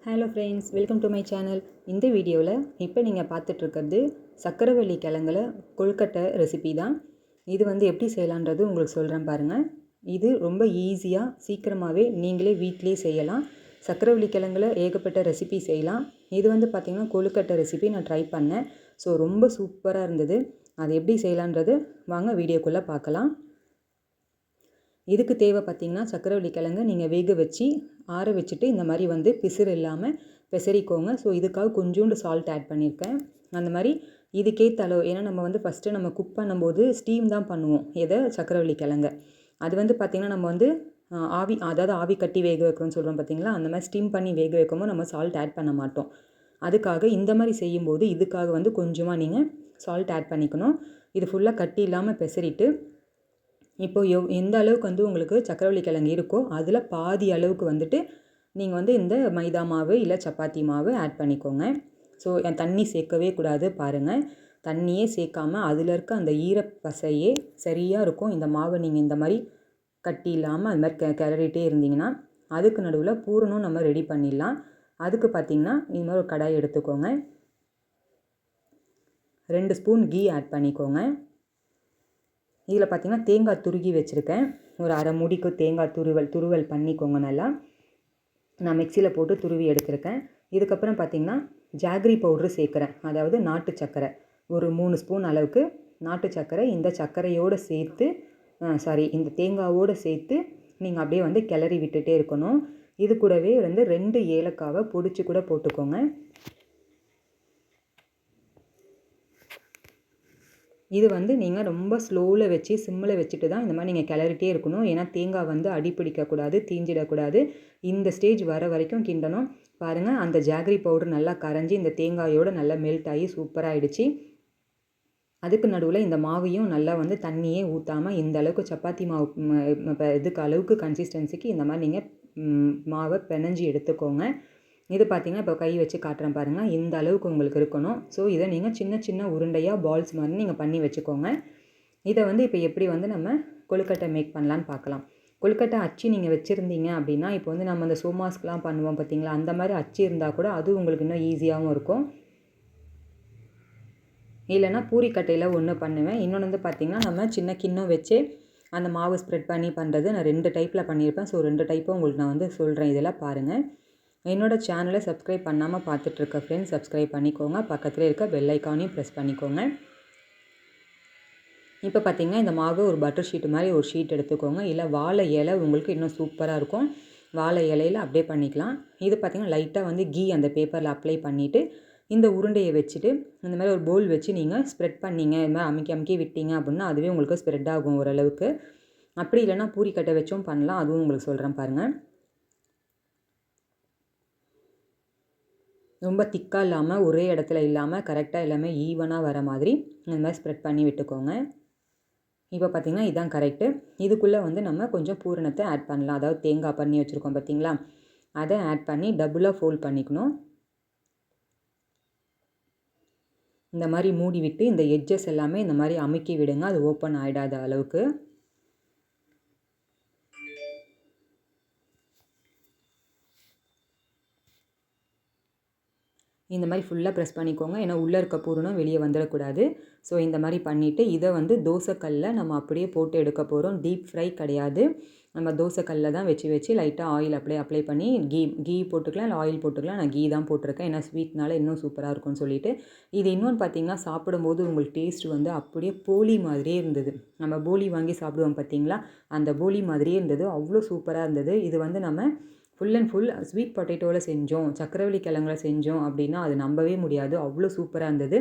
Hello friends, welcome to my channel. இந்த வீடியோவில் இப்போ நீங்கள் பார்த்துட்ருக்கிறது சக்கரவள்ளி கிழங்குல கொழுக்கட்டை ரெசிபி தான். இது எப்படி செய்யலான்றது உங்களுக்கு சொல்கிறேன் பாருங்கள். இது ரொம்ப ஈஸியாக சீக்கிரமாகவே நீங்களே வீட்டிலே செய்யலாம். சக்கரவள்ளி கிழங்குல ஏகப்பட்ட ரெசிபி செய்யலாம். இது பார்த்திங்கன்னா கொழுக்கட்டை ரெசிபி நான் ட்ரை பண்ணேன். ஸோ ரொம்ப சூப்பராக இருந்தது. அது எப்படி செய்யலான்றது வாங்க வீடியோக்குள்ளே பார்க்கலாம். இதுக்கு தேவை பார்த்திங்கன்னா சக்கரவள்ளி கிழங்கு நீங்கள் வேக வச்சு ஆற வச்சுட்டு இந்த மாதிரி பிசுறு இல்லாமல் பெசரிக்கோங்க. ஸோ இதுக்காக கொஞ்சோண்டு சால்ட் ஆட் பண்ணியிருக்கேன். அந்த மாதிரி இதுக்கேற்ற அளவு, ஏன்னா நம்ம ஃபஸ்ட்டு நம்ம குக் பண்ணும்போது ஸ்டீம் தான் பண்ணுவோம் சக்கரவள்ளி கிழங்கு. அது பார்த்திங்கன்னா நம்ம ஆவி, அதாவது ஆவி கட்டி வேக வைக்கணும்னு சொல்கிறோம் பார்த்திங்களா, அந்த மாதிரி ஸ்டீம் பண்ணி வேக வைக்கும்போது நம்ம சால்ட் ஆட் பண்ண மாட்டோம். அதுக்காக இந்த மாதிரி செய்யும்போது இதுக்காக கொஞ்சமாக நீங்கள் சால்ட் ஆட் பண்ணிக்கணும். இது ஃபுல்லாக கட்டி இல்லாமல் பெசரிட்டு இப்போது எந்த அளவுக்கு உங்களுக்கு சக்கரவள்ளி கிழங்கு இருக்கோ அதில் பாதி அளவுக்கு நீங்கள் இந்த மைதா மாவு இல்லை சப்பாத்தி மாவு ஆட் பண்ணிக்கோங்க. ஸோ தண்ணி சேர்க்கவே கூடாது பாருங்கள். தண்ணியே சேர்க்காமல் அதில் இருக்க அந்த ஈரப்பசையே சரியாக இருக்கும். இந்த மாவை நீங்கள் இந்த மாதிரி கட்டி இல்லாமல் அது மாதிரி கிளறிட்டே இருந்தீங்கன்னா அதுக்கு நடுவில் பூரணம் நம்ம ரெடி பண்ணிடலாம். அதுக்கு பார்த்திங்கன்னா இந்த மாதிரி ஒரு கடாய் எடுத்துக்கோங்க. 2 ஸ்பூன் கீ ஆட் பண்ணிக்கோங்க. இதில் பார்த்திங்கன்னா தேங்காய் துருகி வச்சுருக்கேன். ஒரு அரை மூடிக்கு தேங்காய் துருவல் பண்ணிக்கோங்க. நல்லா நான் மிக்சியில் போட்டு துருவி எடுத்துருக்கேன். இதுக்கப்புறம் பார்த்திங்கன்னா ஜாகரி பவுட்ரு சேர்க்குறேன். அதாவது நாட்டு சர்க்கரை ஒரு 3 ஸ்பூன் அளவுக்கு நாட்டு சர்க்கரை. இந்த சர்க்கரையோடு சேர்த்து இந்த தேங்காயோடு சேர்த்து நீங்கள் அப்படியே கிளறி விட்டுட்டே இருக்கணும். இது கூடவே 2 ஏலக்காவை பொடிச்சு கூட போட்டுக்கோங்க. இது நீங்கள் ரொம்ப ஸ்லோவில் வச்சு சிம்மில் வச்சுட்டு தான் இந்த மாதிரி நீங்கள் கிளறிட்டே இருக்கணும். ஏன்னா தேங்காய் அடி பிடிக்கக்கூடாது, தீஞ்சிடக்கூடாது. இந்த ஸ்டேஜ் வர வரைக்கும் கிண்டணும். பாருங்கள், அந்த ஜாகரி பவுடர் நல்லா கரைஞ்சி இந்த தேங்காயோடு நல்லா மெல்ட் ஆகி சூப்பராகிடுச்சு. அதுக்கு நடுவில் இந்த மாவையும் நல்லா தண்ணியே ஊற்றாமல் இந்த அளவுக்கு சப்பாத்தி மாவு இதுக்கு அளவுக்கு கன்சிஸ்டன்சிக்கு இந்த மாதிரி நீங்கள் மாவை பிணைஞ்சி எடுத்துக்கோங்க. இது பார்த்திங்கன்னா இப்போ கை வச்சு காட்டுறேன் பாருங்கள், இந்த அளவுக்கு உங்களுக்கு இருக்கணும். ஸோ இதை நீங்கள் சின்ன சின்ன உருண்டையாக பால்ஸ் மாதிரி நீங்கள் பண்ணி வச்சுக்கோங்க. இதை இப்போ எப்படி நம்ம கொழுக்கட்டை மேக் பண்ணலான்னு பார்க்கலாம். கொழுக்கட்டை அச்சு நீங்கள் வச்சுருந்தீங்க அப்படின்னா, இப்போ நம்ம அந்த சோமாஸ்க்கெலாம் பண்ணுவோம் பார்த்திங்களா, அந்த மாதிரி அச்சு இருந்தால் கூட அது உங்களுக்கு இன்னும் ஈஸியாகவும் இருக்கும். இல்லைனா பூரிக்கட்டையில் ஒன்று பண்ணுவேன். இன்னொன்று பார்த்திங்கன்னா நம்ம சின்ன கிண்ணம் வச்சு அந்த மாவு ஸ்ப்ரெட் பண்ணி பண்ணுறது நான் 2 டைப்பில் பண்ணியிருப்பேன். ஸோ 2 டைப்பும் உங்களுக்கு நான் சொல்கிறேன். இதெல்லாம் பாருங்கள். என்னோடய சேனலை சப்ஸ்கிரைப் பண்ணாமல் பார்த்துட்ருக்க ஃப்ரெண்ட்ஸ் சப்ஸ்கிரைப் பண்ணிக்கோங்க. பக்கத்தில் இருக்க பெல் ஐக்கானையும் ப்ரெஸ் பண்ணிக்கோங்க. இப்போ பார்த்திங்கன்னா இந்த மாவு ஒரு பட்டர் ஷீட் மாதிரி ஒரு ஷீட் எடுத்துக்கோங்க. இல்லை வாழை இலை உங்களுக்கு இன்னும் சூப்பராக இருக்கும். வாழை இலையில் அப்படியே பண்ணிக்கலாம். இது பார்த்திங்கன்னா லைட்டாக கீ அந்த பேப்பரில் அப்ளை பண்ணிவிட்டு இந்த உருண்டையை வச்சுட்டு இந்த மாதிரி ஒரு பவுல் வச்சு நீங்கள் ஸ்ப்ரெட் பண்ணிங்க, இது மாதிரி அமுக்கி அமுக்கி விட்டீங்க அப்படின்னா அதுவே உங்களுக்கு ஸ்ப்ரெட் ஆகும் ஓரளவுக்கு. அப்படி இல்லைனா பூரிக்கட்டை வச்சும் பண்ணலாம். அதுவும் உங்களுக்கு சொல்கிறேன் பாருங்கள். ரொம்ப திக்காக இல்லாமல் ஒரே இடத்துல இல்லாமல் கரெக்டாக எல்லாமே ஈவனாக வர மாதிரி இந்த மாதிரி ஸ்ப்ரெட் பண்ணி விட்டுக்கோங்க. இப்போ பார்த்திங்கன்னா இதுதான் கரெக்டு. இதுக்குள்ளே நம்ம கொஞ்சம் பூரணத்தை ஆட் பண்ணலாம். அதாவது தேங்காய் பண்ணி வச்சுருக்கோம் பார்த்திங்களா, அதை ஆட் பண்ணி டபுளாக ஃபோல்ட் பண்ணிக்கணும். இந்த மாதிரி மூடி விட்டு இந்த எட்ஜஸ் எல்லாமே இந்த மாதிரி அமுக்கி விடுங்க, அது ஓப்பன் ஆகிடாத அளவுக்கு. இந்த மாதிரி ஃபுல்லாக ப்ரெஸ் பண்ணிக்கோங்க. ஏன்னா உள்ளே இருக்க பூரணம் வெளியே வந்துடக்கூடாது. ஸோ இந்த மாதிரி பண்ணிவிட்டு இதை தோசைக்கல்லில் நம்ம அப்படியே போட்டு எடுக்க போகிறோம். டீப் ஃப்ரை கிடையாது. நம்ம தோசைக்கல்லில் தான் வச்சு லைட்டாக ஆயில் அப்படியே அப்ளை பண்ணி கீ போட்டுக்கலாம், இல்லை ஆயில் போட்டுக்கலாம். நான் கீ தான் போட்டிருக்கேன். ஏன்னா ஸ்வீட்னால இன்னும் சூப்பராக இருக்கும்னு சொல்லிட்டு. இது இன்னொன்று பார்த்திங்கன்னா சாப்பிடும்போது உங்களுக்கு டேஸ்ட் அப்படியே போலி மாதிரியே இருந்தது. நம்ம போலி வாங்கி சாப்பிடுவோம் பார்த்திங்களா, அந்த போலி மாதிரியே இருந்தது. அவ்வளோ சூப்பராக இருந்தது. இது நம்ம ஃபுல் அண்ட் ஃபுல் ஸ்வீட் பொட்டேட்டோவில் செஞ்சோம், சக்கரவள்ளி கிழங்குல செஞ்சோம் அப்படின்னா அது நம்பவே முடியாது. அவ்வளோ சூப்பராக இருந்தது.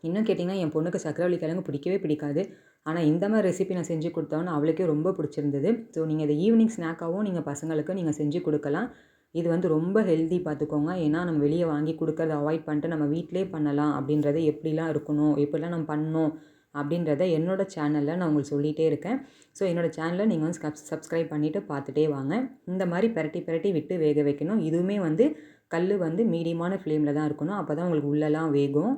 இன்னும் கேட்டிங்கன்னா என் பொண்ணுக்கு சக்கரவள்ளி கிழங்கு பிடிக்கவே பிடிக்காது. ஆனால் இந்த மாதிரி ரெசிபி நான் செஞ்சு கொடுத்தோன்னு அவளுக்கே ரொம்ப பிடிச்சிருந்தது. ஸோ நீங்கள் இதை ஈவினிங் ஸ்நாக்காகவும் நீங்கள் பசங்களுக்கு நீங்கள் செஞ்சு கொடுக்கலாம். இது ரொம்ப ஹெல்தி பார்த்துக்கோங்க. ஏன்னா நம்ம வெளியே வாங்கி கொடுக்கறத அவாய்ட் பண்ணிட்டு நம்ம வீட்டிலே பண்ணலாம். அப்படின்றத எப்படிலாம் இருக்கணும், எப்படிலாம் நம்ம பண்ணணும் அப்படின்றத என்னோடய சேனலில் நான் உங்களுக்கு சொல்லிகிட்டே இருக்கேன். ஸோ என்னோடய சேனலை நீங்கள் சப்ஸ்கிரைப் பண்ணிவிட்டு பார்த்துட்டே வாங்க. இந்த மாதிரி பிரட்டி விட்டு வேக வைக்கணும். இதுவுமே கல் மீடியமான ஃப்ளேமில் தான் இருக்கணும். அப்போ தான் உங்களுக்கு உள்ளெல்லாம் வேகும்.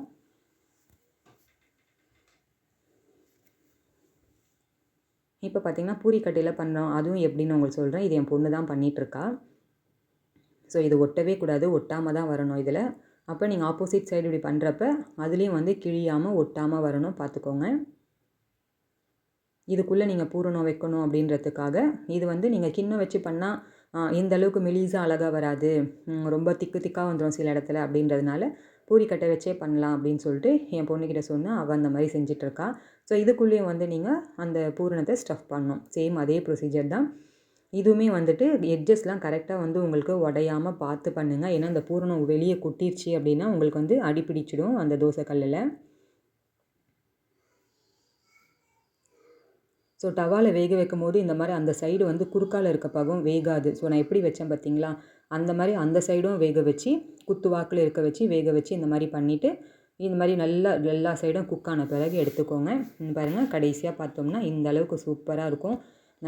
இப்போ பார்த்திங்கன்னா பூரிக்கட்டையில் பண்ணுறோம். அதுவும் எப்படின்னு உங்களுக்கு சொல்கிறேன். இது என் பொண்ணு தான் பண்ணிகிட்ருக்கா. ஸோ இது ஒட்டவே கூடாது, ஒட்டாமல் தான் வரணும் இதில். அப்போ நீங்கள் ஆப்போசிட் சைடு இப்படி பண்ணுறப்ப அதுலேயும் வந்து கிழியாமல் ஒட்டாமல் வரணும், பார்த்துக்கோங்க. இதுக்குள்ளே நீங்கள் பூரணம் வைக்கணும் அப்படின்றதுக்காக இது வந்து நீங்கள் கிண்ணம் வச்சு பண்ணால் இந்த அளவுக்கு மெலிசாக அழகாக வராது, ரொம்ப திக்காக வந்துடும் சில இடத்துல அப்படின்றதுனால பூரிக்கட்டை வச்சே பண்ணலாம் அப்படின்னு சொல்லிட்டு என் பொண்ணுக்கிட்ட சொன்னால் அவள் அந்த மாதிரி செஞ்சிட்ருக்கா. ஸோ இதுக்குள்ளேயும் வந்து நீங்கள் அந்த பூரணத்தை ஸ்டஃப் பண்ணணும். சேம் அதே ப்ரொசீஜர் தான். இதுவுமே வந்துட்டு எட்ஜஸ்லாம் கரெக்டாக வந்து உங்களுக்கு உடையாமல் பார்த்து பண்ணுங்கள். ஏன்னா அந்த பூரணம் வெளியே கொட்டிருச்சு அப்படின்னா உங்களுக்கு வந்து அடிப்பிடிச்சிடும் அந்த தோசைக்கல்லில். ஸோ டவாவில் வேக வைக்கும் போது இந்த மாதிரி அந்த சைடு வந்து குறுக்கால் இருக்க பக்கம் வேகாது. ஸோ நான் எப்படி வச்சேன் பார்த்தீங்களா, அந்த மாதிரி அந்த சைடும் வேக வச்சு குத்து வாக்கில் இருக்க வச்சு வேக வச்சு இந்த மாதிரி பண்ணிவிட்டு இந்த மாதிரி நல்லா எல்லா சைடும் குக்கான பிறகு எடுத்துக்கோங்க. பாருங்கள், கடைசியாக பார்த்தோம்னா இந்த அளவுக்கு சூப்பராக இருக்கும்.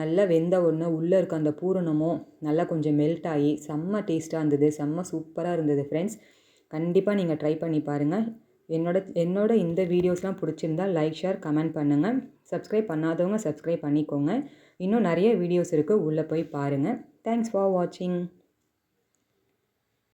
நல்லா வெந்த ஒன்று உள்ளே இருக்க அந்த பூரணமும் நல்லா கொஞ்சம் மெல்ட் ஆகி செம்ம டேஸ்ட்டாக இருந்தது, செம்ம சூப்பராக இருந்தது ஃப்ரெண்ட்ஸ். கண்டிப்பாக நீங்கள் ட்ரை பண்ணி பாருங்கள். என்னோட இந்த வீடியோஸ்லாம் பிடிச்சிருந்தால் லைக், ஷேர், கமெண்ட் பண்ணுங்கள். சப்ஸ்கிரைப் பண்ணாதவங்க சப்ஸ்கிரைப் பண்ணிக்கோங்க. இன்னும் நிறைய வீடியோஸ் இருக்குது, உள்ளே போய் பாருங்கள். தேங்க்ஸ் ஃபார் வாட்சிங்.